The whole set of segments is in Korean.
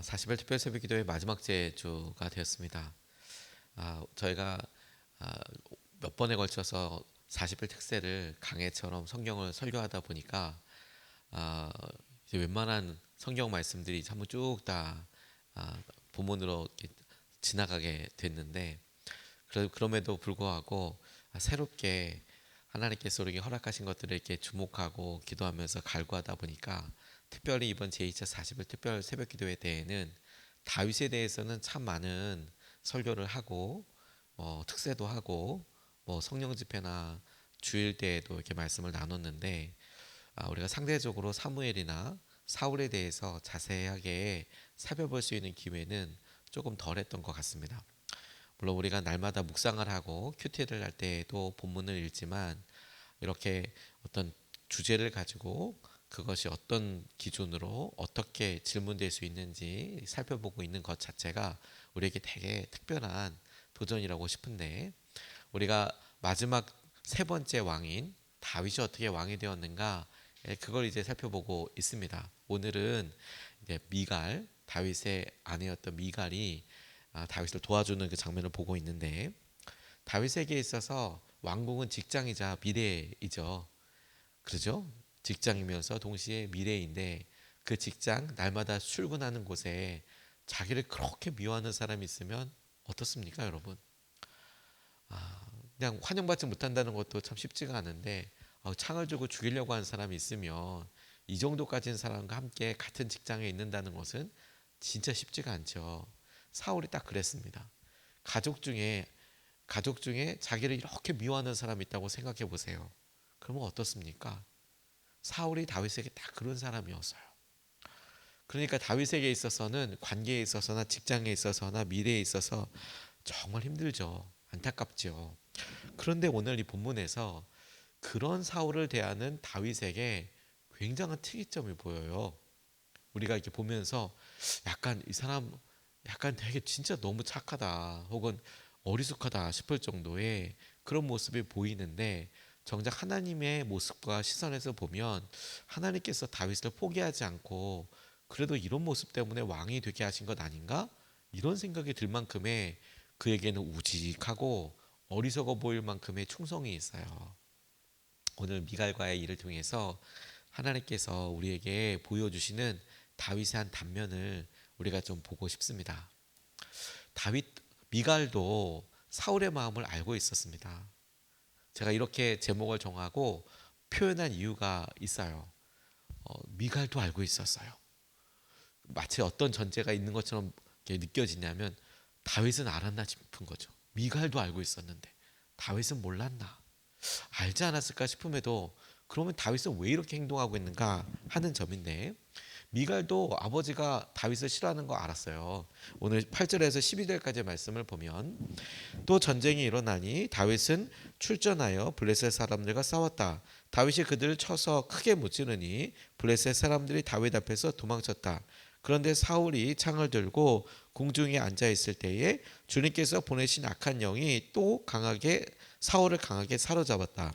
40일 특별 새벽 기도의 마지막 주가 되었습니다. 저희가 아, 몇 번에 걸쳐서 40일 특세를 강해처럼 성경을 설교하다 보니까 아, 이제 웬만한 성경 말씀들이 전부 쭉 다 본문으로 이렇게 지나가게 됐는데 그럼에도 불구하고 새롭게 하나님께서 우리에게 허락하신 것들을 이렇게 주목하고 기도하면서 갈구하다 보니까 특별히 이번 제2차 40일 특별 새벽 기도회 대해는 다윗에 대해서는 참 많은 설교를 하고 특세도 하고 성령 집회나 주일 때에도 이렇게 말씀을 나눴는데 우리가 상대적으로 사무엘이나 사울에 대해서 자세하게 살펴볼 수 있는 기회는 조금 덜했던 것 같습니다. 물론 우리가 날마다 묵상을 하고 큐티를 할 때에도 본문을 읽지만 이렇게 어떤 주제를 가지고 그것이 어떤 기준으로 어떻게 질문될 수 있는지 살펴보고 있는 것 자체가 우리에게 되게 특별한 도전이라고 싶은데, 우리가 마지막 세 번째 왕인 다윗이 어떻게 왕이 되었는가, 그걸 이제 살펴보고 있습니다. 오늘은 이제 미갈, 다윗의 아내였던 미갈이 다윗을 도와주는 그 장면을 보고 있는데, 다윗에게 있어서 왕궁은 직장이자 미래이죠. 그러죠? 직장이면서 동시에 미래인데, 그 직장 날마다 출근하는 곳에 자기를 그렇게 미워하는 사람이 있으면 어떻습니까, 여러분? 그냥 환영받지 못한다는 것도 참 쉽지가 않은데, 창을 주고 죽이려고 하는 사람이 있으면 이 정도까지는 사람과 함께 같은 직장에 있는다는 것은 진짜 쉽지가 않죠. 사울이 딱 그랬습니다. 가족 중에 자기를 이렇게 미워하는 사람이 있다고 생각해 보세요. 그러면 어떻습니까? 사울이 다윗에게 딱 그런 사람이었어요. 그러니까 다윗에게 있어서는 관계에 있어서나 직장에 있어서나 미래에 있어서 정말 힘들죠. 안타깝죠. 그런데 오늘 이 본문에서 그런 사울을 대하는 다윗에게 굉장한 특이점이 보여요. 우리가 이렇게 보면서 약간 이 사람 약간 되게 진짜 너무 착하다 혹은 어리숙하다 싶을 정도의 그런 모습이 보이는데, 정작 하나님의 모습과 시선에서 보면 하나님께서 다윗을 포기하지 않고 그래도 이런 모습 때문에 왕이 되게 하신 것 아닌가? 이런 생각이 들 만큼의 그에게는 우직하고 어리석어 보일 만큼의 충성이 있어요. 오늘 미갈과의 일을 통해서 하나님께서 우리에게 보여주시는 다윗의 한 단면을 우리가 좀 보고 싶습니다. 다윗 미갈도 사울의 마음을 알고 있었습니다. 제가 이렇게 제목을 정하고 표현한 이유가 있어요. 미갈도 알고 있었어요. 마치 어떤 전제가 있는 것처럼 느껴지냐면, 다윗은 알았나 싶은 거죠. 미갈도 알고 있었는데 다윗은 몰랐나? 알지 않았을까 싶음에도 그러면 다윗은 왜 이렇게 행동하고 있는가 하는 점인데, 미갈도 아버지가 다윗을 싫어하는 거 알았어요. 오늘 8절에서 12절까지 말씀을 보면, 또 전쟁이 일어나니 다윗은 출전하여 블레셋 사람들과 싸웠다. 다윗이 그들을 쳐서 크게 무찌르니 블레셋 사람들이 다윗 앞에서 도망쳤다. 그런데 사울이 창을 들고 궁중에 앉아 있을 때에 주님께서 보내신 악한 영이 또 강하게 사울을 강하게 사로잡았다.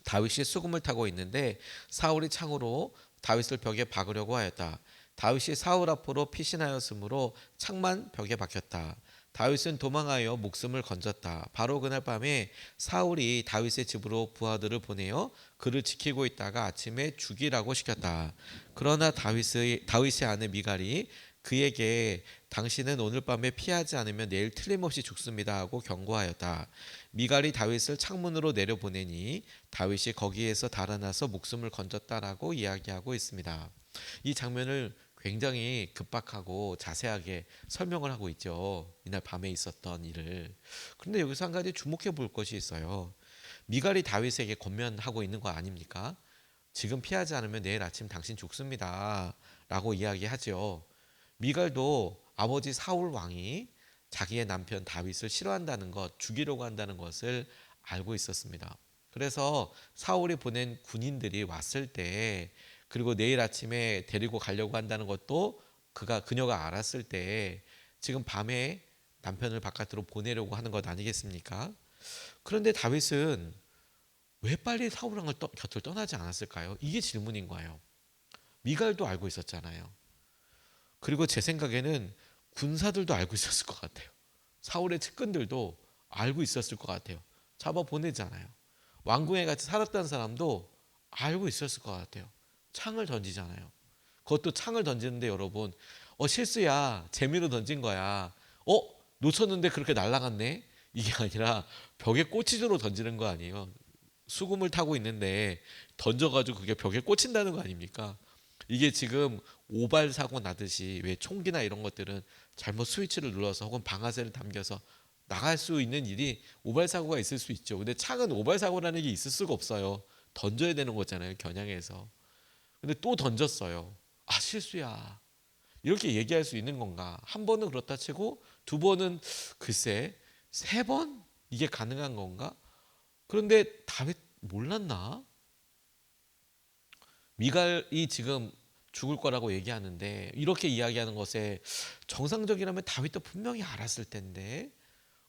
다윗이 수금을 타고 있는데 사울이 창으로 다윗을 벽에 박으려고 하였다. 다윗이 사울 앞으로 피신하였으므로 창만 벽에 박혔다. 다윗은 도망하여 목숨을 건졌다. 바로 그날 밤에 사울이 다윗의 집으로 부하들을 보내어 그를 지키고 있다가 아침에 죽이라고 시켰다. 그러나 다윗의 아내 미갈이 그에게 당신은 오늘 밤에 피하지 않으면 내일 틀림없이 죽습니다 하고 경고하였다. 미갈이 다윗을 창문으로 내려보내니 다윗이 거기에서 달아나서 목숨을 건졌다라고 이야기하고 있습니다. 이 장면을 굉장히 급박하고 자세하게 설명을 하고 있죠. 이날 밤에 있었던 일을. 그런데 여기서 한 가지 주목해 볼 것이 있어요. 미갈이 다윗에게 권면하고 있는 거 아닙니까? 지금 피하지 않으면 내일 아침 당신 죽습니다 라고 이야기하죠. 미갈도 아버지 사울 왕이 자기의 남편 다윗을 싫어한다는 것, 죽이려고 한다는 것을 알고 있었습니다. 그래서 사울이 보낸 군인들이 왔을 때, 그리고 내일 아침에 데리고 가려고 한다는 것도 그녀가 알았을 때 지금 밤에 남편을 바깥으로 보내려고 하는 것 아니겠습니까? 그런데 다윗은 왜 빨리 사울 왕을 곁을 떠나지 않았을까요? 이게 질문인 거예요. 미갈도 알고 있었잖아요. 그리고 제 생각에는 군사들도 알고 있었을 것 같아요. 사울의 측근들도 알고 있었을 것 같아요. 잡아 보내잖아요. 왕궁에 같이 살았던 사람도 알고 있었을 것 같아요. 창을 던지잖아요. 그것도 창을 던지는데 여러분, 실수야, 재미로 던진 거야. 놓쳤는데 그렇게 날아갔네. 이게 아니라 벽에 꽂히도록 던지는 거 아니에요. 수금을 타고 있는데 던져가지고 그게 벽에 꽂힌다는 거 아닙니까? 이게 지금 오발 사고 나듯이, 왜 총기나 이런 것들은 잘못 스위치를 눌러서 혹은 방아쇠를 당겨서 나갈 수 있는 일이 오발 사고가 있을 수 있죠. 근데 창은 오발 사고라는 게 있을 수가 없어요. 던져야 되는 거잖아요, 겨냥해서. 근데 또 던졌어요. 실수야. 이렇게 얘기할 수 있는 건가? 한 번은 그렇다 치고 두 번은 글쎄, 세 번? 이게 가능한 건가? 그런데 다윗 몰랐나? 미갈이 지금 죽을 거라고 얘기하는데, 이렇게 이야기하는 것에 정상적이라면 다윗도 분명히 알았을 텐데,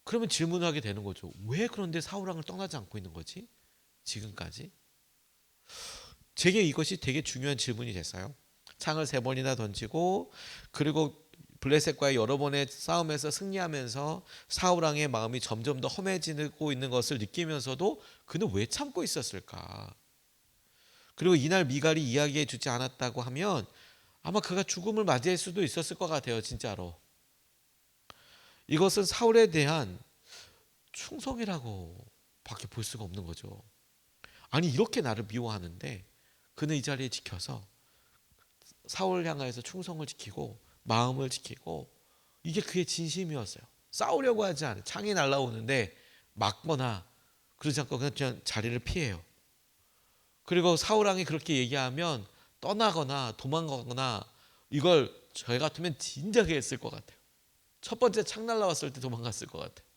그러면 질문을 하게 되는 거죠. 왜 그런데 사울왕을 떠나지 않고 있는 거지? 지금까지? 제게 이것이 되게 중요한 질문이 됐어요. 창을 세 번이나 던지고, 그리고 블레셋과의 여러 번의 싸움에서 승리하면서 사울왕의 마음이 점점 더 험해지고 있는 것을 느끼면서도 그는 왜 참고 있었을까? 그리고 이날 미갈이 이야기해 주지 않았다고 하면 아마 그가 죽음을 맞이할 수도 있었을 것 같아요. 진짜로. 이것은 사울에 대한 충성이라고 밖에 볼 수가 없는 거죠. 아니, 이렇게 나를 미워하는데 그는 이 자리에 지켜서 사울을 향하여서 충성을 지키고 마음을 지키고, 이게 그의 진심이었어요. 싸우려고 하지 않아요. 창이 날라오는데 막거나 그러지 않고 그냥 자리를 피해요. 그리고 사울왕이 그렇게 얘기하면 떠나거나 도망가거나, 이걸 저희 같으면 진작에 했을 것 같아요. 첫 번째 창 날라왔을 때 도망갔을 것 같아요.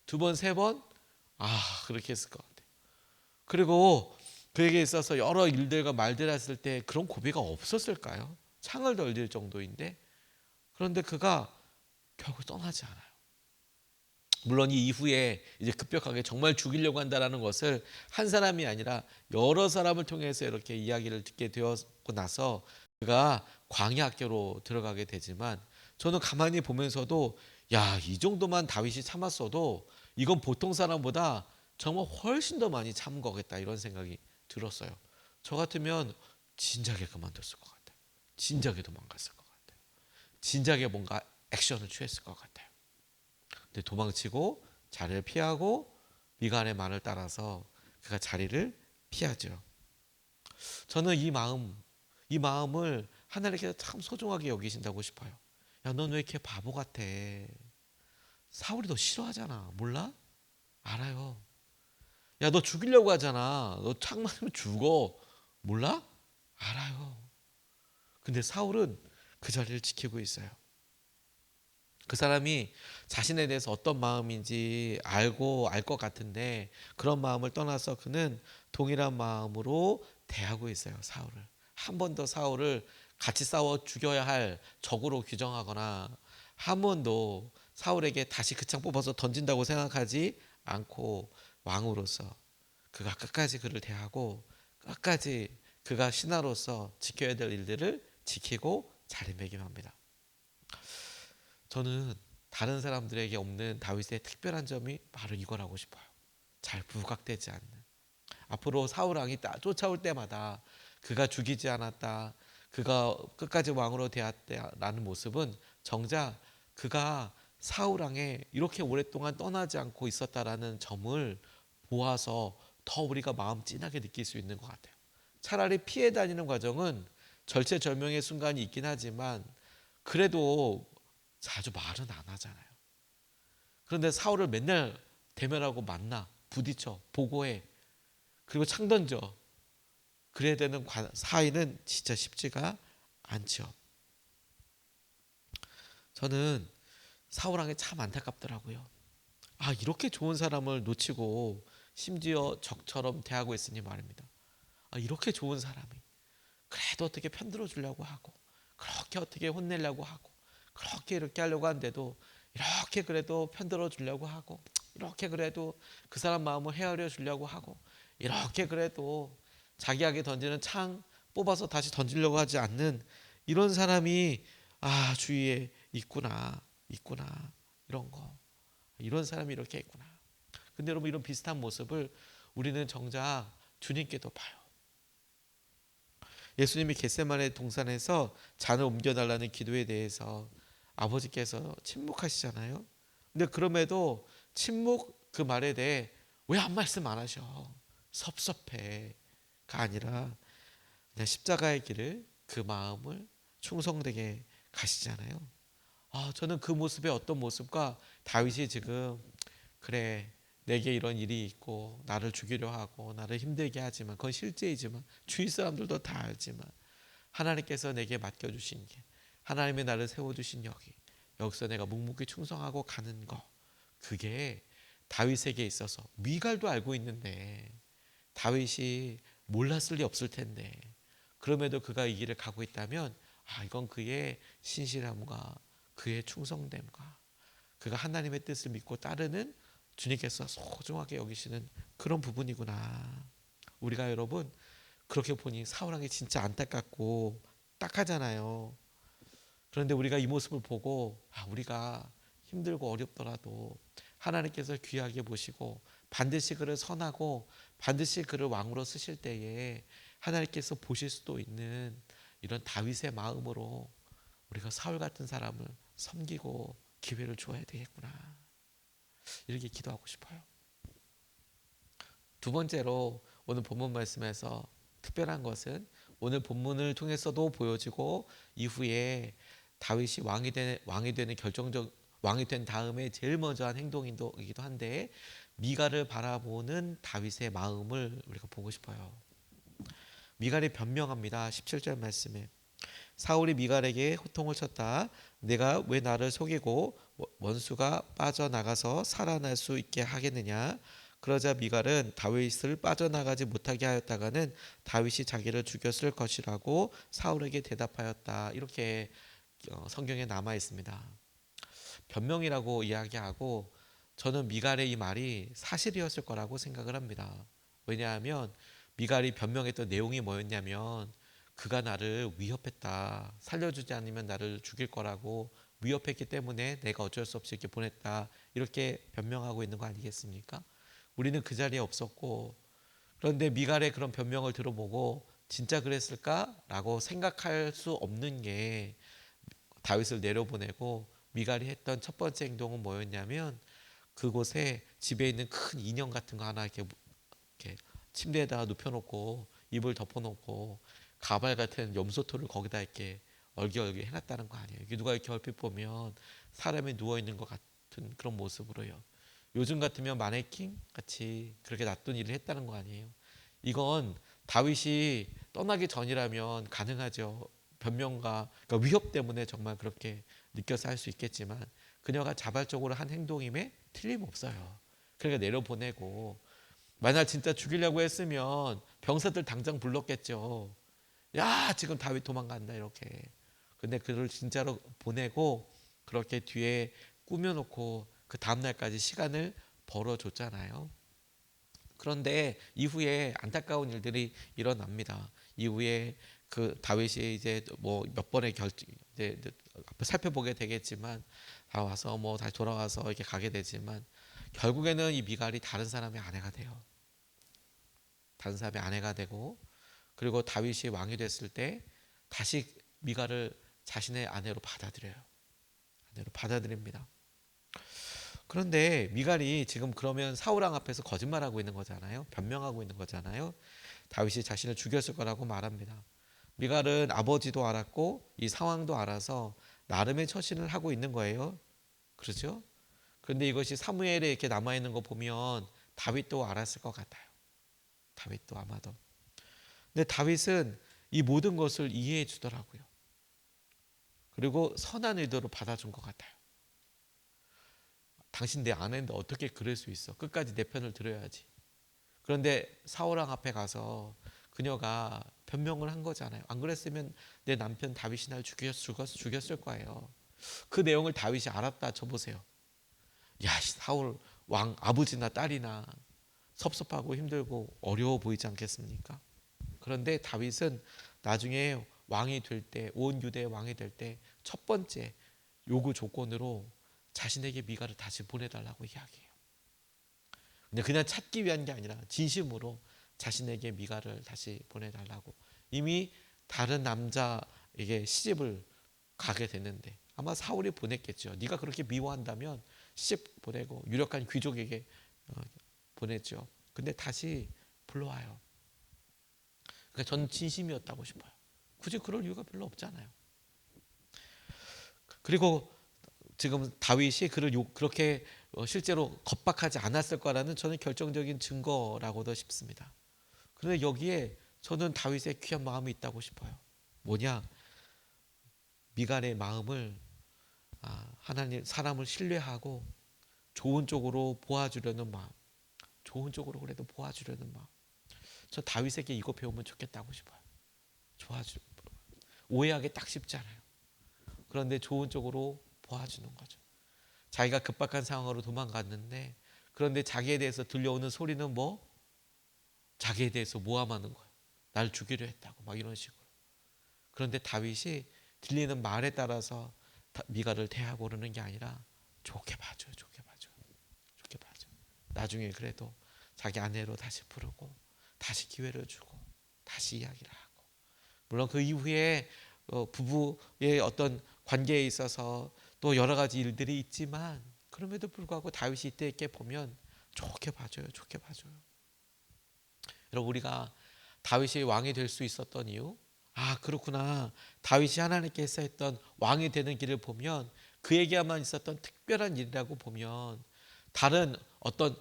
두 번, 세 번, 그렇게 했을 것 같아요. 그리고 그에게 있어서 여러 일들과 말들 했을 때 그런 고비가 없었을까요? 창을 던질 정도인데. 그런데 그가 결국 떠나지 않아요. 물론 이 이후에 이제 급격하게 정말 죽이려고 한다는 것을 한 사람이 아니라 여러 사람을 통해서 이렇게 이야기를 듣게 되었고 나서 그가 광야학교로 들어가게 되지만, 저는 가만히 보면서도 이 정도만 다윗이 참았어도 이건 보통 사람보다 정말 훨씬 더 많이 참은 거겠다, 이런 생각이 들었어요. 저 같으면 진작에 그만뒀을 것 같아요. 진작에 도망갔을 것 같아요. 진작에 뭔가 액션을 취했을 것 같아요. 근데 도망치고 자리를 피하고 미갈의 말을 따라서 그가 자리를 피하죠. 저는 이 마음을 하나님께서 참 소중하게 여기신다고 싶어요. 넌 왜 이렇게 바보 같아? 사울이 너 싫어하잖아. 몰라? 알아요. 너 죽이려고 하잖아. 너 창 맞으면 죽어. 몰라? 알아요. 근데 사울은 그 자리를 지키고 있어요. 그 사람이 자신에 대해서 어떤 마음인지 알고 알 것 같은데, 그런 마음을 떠나서 그는 동일한 마음으로 대하고 있어요. 사울을. 한 번 더 사울을 같이 싸워 죽여야 할 적으로 규정하거나, 한 번도 사울에게 다시 그 창 뽑아서 던진다고 생각하지 않고, 왕으로서 그가 끝까지 그를 대하고 끝까지 그가 신하로서 지켜야 될 일들을 지키고 자리매김합니다. 저는 다른 사람들에게 없는 다윗의 특별한 점이 바로 이거라고 싶어요. 잘 부각되지 않는. 앞으로 사울 왕이 쫓아올 때마다 그가 죽이지 않았다, 그가 끝까지 왕으로 되었다라는 모습은 정작 그가 사울 왕에 이렇게 오랫동안 떠나지 않고 있었다라는 점을 보아서 더 우리가 마음 찐하게 느낄 수 있는 것 같아요. 차라리 피해 다니는 과정은 절체절명의 순간이 있긴 하지만 그래도 자주 말은 안 하잖아요. 그런데 사울을 맨날 대면하고 만나, 부딪혀, 보고해, 그리고 창 던져. 그래야 되는 사이는 진짜 쉽지가 않죠. 저는 사울 왕이 참 안타깝더라고요. 이렇게 좋은 사람을 놓치고 심지어 적처럼 대하고 있으니 말입니다. 이렇게 좋은 사람이 그래도 어떻게 편들어 주려고 하고, 그렇게 어떻게 혼내려고 하고, 그렇게 이렇게 하려고 하는데도 이렇게 그래도 편들어 주려고 하고, 이렇게 그래도 그 사람 마음을 헤아려 주려고 하고, 이렇게 그래도 자기에게 던지는 창 뽑아서 다시 던지려고 하지 않는 이런 사람이 주위에 있구나 이런 거, 이런 사람이 이렇게 있구나. 근데 여러분, 이런 비슷한 모습을 우리는 정작 주님께도 봐요. 예수님이 겟세마네 동산에서 잔을 옮겨달라는 기도에 대해서 아버지께서 침묵하시잖아요. 근데 그럼에도 침묵 그 말에 대해 왜 한 말씀 안 하셔? 섭섭해가 아니라 그냥 십자가의 길을, 그 마음을 충성되게 가시잖아요. 저는 그 모습의 어떤 모습과 다윗이 지금, 그래, 내게 이런 일이 있고 나를 죽이려 하고 나를 힘들게 하지만, 그건 실제이지만 주위 사람들도 다 알지만 하나님께서 내게 맡겨주신 게, 하나님의 나를 세워주신 여기서 내가 묵묵히 충성하고 가는 거, 그게 다윗에게 있어서, 미갈도 알고 있는데 다윗이 몰랐을 리 없을 텐데, 그럼에도 그가 이 길을 가고 있다면 이건 그의 신실함과 그의 충성됨과 그가 하나님의 뜻을 믿고 따르는 주님께서 소중하게 여기시는 그런 부분이구나. 우리가 여러분 그렇게 보니 사울왕이 진짜 안타깝고 딱하잖아요. 그런데 우리가 이 모습을 보고 우리가 힘들고 어렵더라도 하나님께서 귀하게 보시고 반드시 그를 선하고 반드시 그를 왕으로 쓰실 때에 하나님께서 보실 수도 있는 이런 다윗의 마음으로 우리가 사울 같은 사람을 섬기고 기회를 줘야 되겠구나, 이렇게 기도하고 싶어요. 두 번째로 오늘 본문 말씀에서 특별한 것은, 오늘 본문을 통해서도 보여지고 이후에 다윗이 왕이 된 다음에 제일 먼저 한 행동이기도 한데, 미갈을 바라보는 다윗의 마음을 우리가 보고 싶어요. 미갈이 변명합니다. 17절 말씀에 사울이 미갈에게 호통을 쳤다. 내가 왜 나를 속이고 원수가 빠져나가서 살아날 수 있게 하겠느냐. 그러자 미갈은 다윗을 빠져나가지 못하게 하였다가는 다윗이 자기를 죽였을 것이라고 사울에게 대답하였다. 이렇게 성경에 남아 있습니다. 변명이라고 이야기하고, 저는 미갈의 이 말이 사실이었을 거라고 생각을 합니다. 왜냐하면 미갈이 변명했던 내용이 뭐였냐면, 그가 나를 위협했다, 살려주지 않으면 나를 죽일 거라고 위협했기 때문에 내가 어쩔 수 없이 이렇게 보냈다, 이렇게 변명하고 있는 거 아니겠습니까? 우리는 그 자리에 없었고, 그런데 미갈의 그런 변명을 들어보고 진짜 그랬을까라고 생각할 수 없는 게, 다윗을 내려보내고 미갈이 했던 첫 번째 행동은 뭐였냐면, 그곳에 집에 있는 큰 인형 같은 거 하나 이렇게 침대에다가 눕혀놓고 이불 덮어놓고 가발 같은 염소털을 거기다 이렇게 얼기얼기 해놨다는 거 아니에요. 이게 누가 이렇게 얼핏 보면 사람이 누워 있는 것 같은 그런 모습으로요. 요즘 같으면 마네킹 같이 그렇게 놔둔 일을 했다는 거 아니에요. 이건 다윗이 떠나기 전이라면 가능하죠. 변명과, 그러니까 위협 때문에 정말 그렇게 느껴서 할 수 있겠지만, 그녀가 자발적으로 한 행동임에 틀림없어요. 그러니까 내려보내고, 만약 진짜 죽이려고 했으면 병사들 당장 불렀겠죠. 야, 지금 다윗 도망간다 이렇게. 근데 그를 진짜로 보내고 그렇게 뒤에 꾸며놓고 그 다음날까지 시간을 벌어줬잖아요. 그런데 이후에 안타까운 일들이 일어납니다. 이후에 그 다윗이 이제 뭐 몇 번의 이제 살펴보게 되겠지만, 다 와서 뭐 다시 돌아와서 이렇게 가게 되지만, 결국에는 이 미갈이 다른 사람의 아내가 돼요. 다른 사람의 아내가 되고, 그리고 다윗이 왕이 됐을 때 다시 미갈을 자신의 아내로 받아들여요. 아내로 받아들입니다. 그런데 미갈이 지금 그러면 사울왕 앞에서 거짓말하고 있는 거잖아요. 변명하고 있는 거잖아요. 다윗이 자신을 죽였을 거라고 말합니다. 미갈은 아버지도 알았고 이 상황도 알아서 나름의 처신을 하고 있는 거예요. 그렇죠? 그런데 이것이 사무엘에 이렇게 남아 있는 거 보면 다윗도 알았을 것 같아요. 다윗도 아마도. 근데 다윗은 이 모든 것을 이해해 주더라고요. 그리고 선한 의도로 받아준 것 같아요. 당신 내 아내인데 어떻게 그럴 수 있어? 끝까지 내 편을 들어야지. 그런데 사울왕 앞에 가서 그녀가 변명을 한 거잖아요. 안 그랬으면 내 남편 다윗이 날 죽였을 거예요. 그 내용을 다윗이 알았다 쳐보세요. 야, 사울 왕 아버지나 딸이나 섭섭하고 힘들고 어려워 보이지 않겠습니까? 그런데 다윗은 나중에 왕이 될 때, 온 유대의 왕이 될 때 첫 번째 요구 조건으로 자신에게 미가를 다시 보내달라고 이야기해요. 근데 그냥 찾기 위한 게 아니라 진심으로 자신에게 미가를 다시 보내달라고. 이미 다른 남자에게 시집을 가게 됐는데 아마 사울이 보냈겠죠. 네가 그렇게 미워한다면 시집 보내고 유력한 귀족에게 보냈죠. 근데 다시 불러와요. 그러니까 저는 진심이었다고 싶어요. 굳이 그럴 이유가 별로 없잖아요. 그리고 지금 다윗이 그를 그렇게 실제로 겁박하지 않았을 거라는 저는 결정적인 증거라고도 싶습니다. 그런데 여기에 저는 다윗의 귀한 마음이 있다고 싶어요. 뭐냐? 미갈의 마음을 하나님 사람을 신뢰하고 좋은 쪽으로 보아주려는 마음, 좋은 쪽으로 그래도 보아주려는 마음. 저 다윗에게 이거 배우면 좋겠다고 싶어요. 오해하기 딱 쉽지 않아요. 그런데 좋은 쪽으로 보아주는 거죠. 자기가 급박한 상황으로 도망갔는데 그런데 자기에 대해서 들려오는 소리는 뭐? 자기에 대해서 모함하는 거예요. 날 죽이려 했다고 막 이런 식으로. 그런데 다윗이 들리는 말에 따라서 미갈을 대하고 그러는 게 아니라 좋게 봐줘요. 좋게 봐줘요. 좋게 봐줘요. 나중에 그래도 자기 아내로 다시 부르고 다시 기회를 주고 다시 이야기를 하고. 물론 그 이후에 부부의 어떤 관계에 있어서 또 여러 가지 일들이 있지만 그럼에도 불구하고 다윗이 이때 이렇게 보면 좋게 봐줘요. 좋게 봐줘요. 여러분 우리가 다윗이 왕이 될 수 있었던 이유? 그렇구나. 다윗이 하나님께 했던 왕이 되는 길을 보면 그에게만 있었던 특별한 일이라고 보면 다른 어떤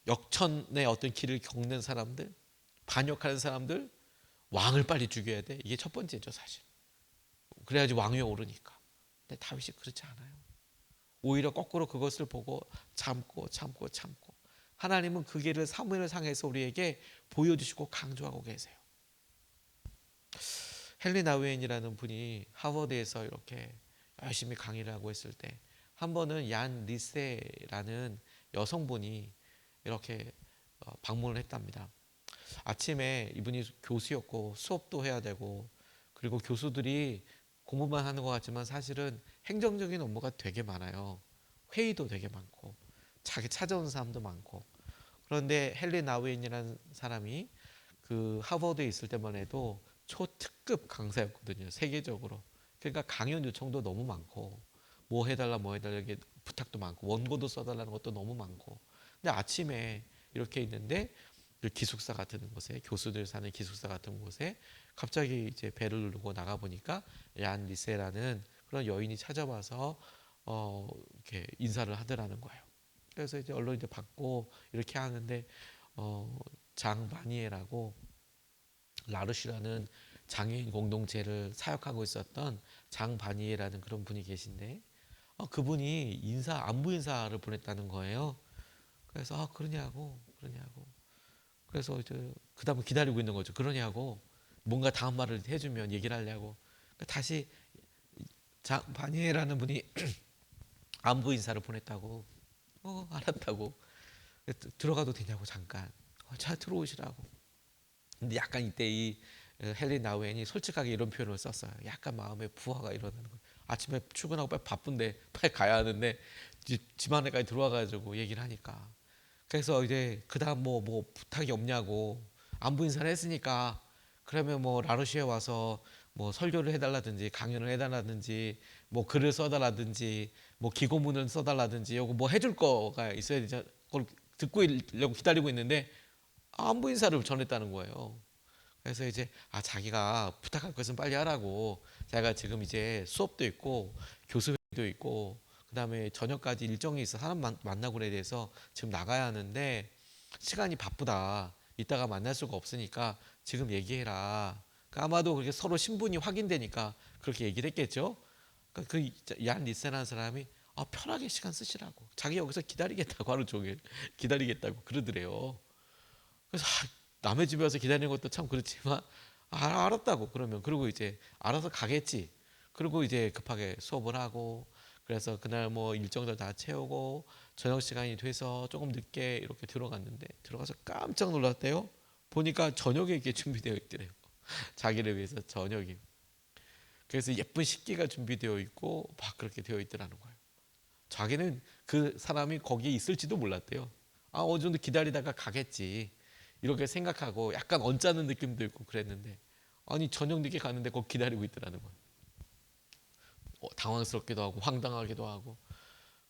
역천의 어떤 길을 겪는 사람들, 반역하는 사람들 왕을 빨리 죽여야 돼. 이게 첫 번째죠 사실. 그래야지 왕위에 오르니까. 근데 다윗이 그렇지 않아요. 오히려 거꾸로 그것을 보고 참고 하나님은 그 길을 사무엘상에서 우리에게 보여주시고 강조하고 계세요. 헨리 나우엔이라는 분이 하버드에서 이렇게 열심히 강의를 하고 있을 때 한 번은 얀 리세라는 여성분이 이렇게 방문을 했답니다. 아침에 이분이 교수였고 수업도 해야 되고 그리고 교수들이 공부만 하는 것 같지만 사실은 행정적인 업무가 되게 많아요. 회의도 되게 많고 자기 찾아오는 사람도 많고. 그런데 헨리 나우엔이라는 사람이 그 하버드에 있을 때만 해도 초특급 강사였거든요. 세계적으로. 그러니까 강연 요청도 너무 많고 뭐 해달라 이게 부탁도 많고 원고도 써달라는 것도 너무 많고. 근데 아침에 이렇게 있는데 그 기숙사 같은 곳에 교수들 사는 기숙사 같은 곳에 갑자기 이제 배를 누르고 나가 보니까 얀 리세라는 그런 여인이 찾아와서 이렇게 인사를 하더라는 거예요. 그래서 이제 언론 이제 받고 이렇게 하는데 장 바니에라고 라르시라는 장애인 공동체를 사역하고 있었던 장 바니에라는 그런 분이 계신데 그분이 안부 인사를 보냈다는 거예요. 그래서 그러냐고 그래서 이제 그 다음에 기다리고 있는 거죠. 그러냐고 뭔가 다음 말을 해주면 얘기를 하려고 다시 장 바니에라는 분이 안부 인사를 보냈다고. 알았다고. 들어가도 되냐고 잠깐. 자 들어오시라고. 근데 약간 이때 이 헨리 나우엔이 솔직하게 이런 표현을 썼어요. 약간 마음에 부하가 일어나는 거예요. 아침에 출근하고 빨리 바쁜데 빨리 가야 하는데 집 안에까지 들어와가지고 얘기를 하니까. 그래서 이제 그다음 뭐 부탁이 없냐고 안부 인사를 했으니까 그러면 뭐 라르시에 와서 뭐 설교를 해달라든지 강연을 해달라든지 뭐 글을 써달라든지 뭐 기고문을 써달라든지 요거 뭐 해줄 거가 있어야 되죠. 그걸 듣고 있려고 기다리고 있는데 안부 인사를 전했다는 거예요. 그래서 이제 자기가 부탁할 것은 빨리 하라고. 자기가 지금 이제 수업도 있고 교수회도 있고 그다음에 저녁까지 일정이 있어 사람 만나고 그래야 돼서 지금 나가야 하는데 시간이 바쁘다. 이따가 만날 수가 없으니까 지금 얘기해라. 그러니까 아마도 그렇게 서로 신분이 확인되니까 그렇게 얘기를 했겠죠. 그러니까 그얀 리세라는 사람이 편하게 시간 쓰시라고. 자기 여기서 기다리겠다고 하루 종일 기다리겠다고 그러더래요. 그래서 남의 집에 와서 기다리는 것도 참 그렇지만 알았다고 그러면 그리고 이제 알아서 가겠지. 그리고 이제 급하게 수업을 하고 그래서 그날 뭐 일정들 다 채우고 저녁 시간이 돼서 조금 늦게 이렇게 들어갔는데 들어가서 깜짝 놀랐대요. 보니까 저녁에 이게 준비되어 있더래요. 자기를 위해서 저녁이. 그래서 예쁜 식기가 준비되어 있고 막 그렇게 되어 있더라는 거예요. 자기는 그 사람이 거기에 있을지도 몰랐대요. 어느 정도 기다리다가 가겠지 이렇게 생각하고 약간 언짢은 느낌도 있고 그랬는데, 아니 저녁 늦게 가는데 거기 기다리고 있더라는 거예요. 당황스럽기도 하고 황당하기도 하고.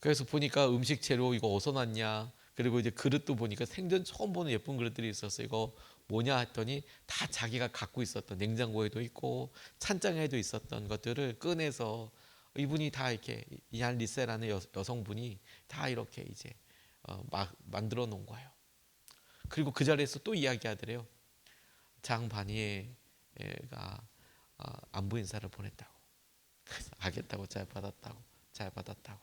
그래서 보니까 음식 재료 이거 어디서 났냐, 그리고 이제 그릇도 보니까 생전 처음 보는 예쁜 그릇들이 있었어. 이거 뭐냐 했더니 다 자기가 갖고 있었던, 냉장고에도 있고 찬장에도 있었던 것들을 꺼내서 이분이 다 이렇게, 이안 리세라는 여성분이 다 이렇게 이제 막 만들어 놓은 거예요. 그리고 그 자리에서 또 이야기하더래요. 장 바니에가 안부 인사를 보냈다고. 그래서 알겠다고, 잘 받았다고.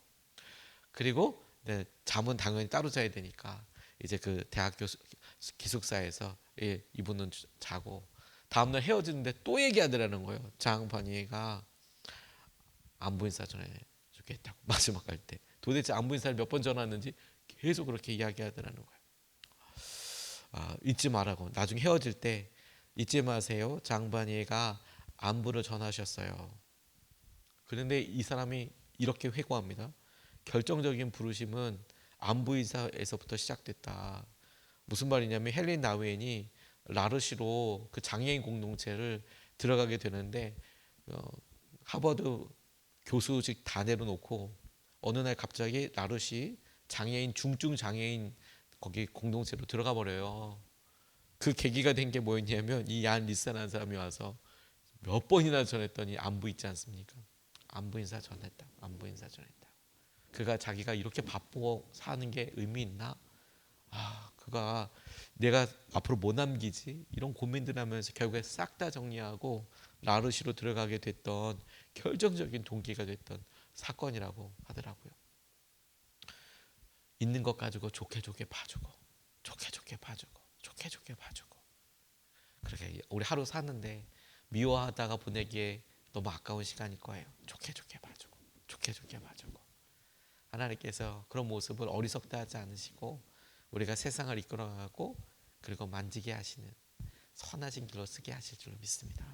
그리고 네, 잠은 당연히 따로 자야 되니까 이제 그 대학교 기숙사에서 이분은 자고, 다음날 헤어지는데 또 얘기하더라는 거예요. 장반이가 안부 인사 전해주겠다고. 마지막 갈 때 도대체 안부 인사를 몇 번 전화했는지 계속 그렇게 이야기하더라는 거예요. 잊지 말라고. 나중에 헤어질 때 잊지 마세요. 장반이가 안부를 전하셨어요. 그런데 이 사람이 이렇게 회고합니다. 결정적인 부르심은 안부 인사에서부터 시작됐다. 무슨 말이냐면 헬린 나우엔이 라르시로 그 장애인 공동체를 들어가게 되는데, 하버드 교수직 다 내려놓고 어느 날 갑자기 라르시 장애인, 중증 장애인 거기 공동체로 들어가 버려요. 그 계기가 된 게 뭐였냐면 이 얀 리사라는 사람이 와서 몇 번이나 전했더니 안부 있지 않습니까? 안부 인사 전했다. 안부 인사 전했다. 그가 자기가 이렇게 바쁘고 사는 게 의미 있나? 그가 내가 앞으로 뭐 남기지? 이런 고민들 하면서 결국에 싹 다 정리하고 라르시로 들어가게 됐던 결정적인 동기가 됐던 사건이라고 하더라고요. 있는 것 가지고 좋게 좋게 봐주고, 좋게 좋게 봐주고, 좋게 좋게 봐주고. 그렇게 우리 하루 사는데 미워하다가 보내기에 너무 아까운 시간일 거예요. 좋게 좋게 봐주고, 좋게 좋게 봐주고. 하나님께서 그런 모습을 어리석다 하지 않으시고 우리가 세상을 이끌어가고 그리고 만지게 하시는 선하신 길로 쓰게 하실 줄로 믿습니다.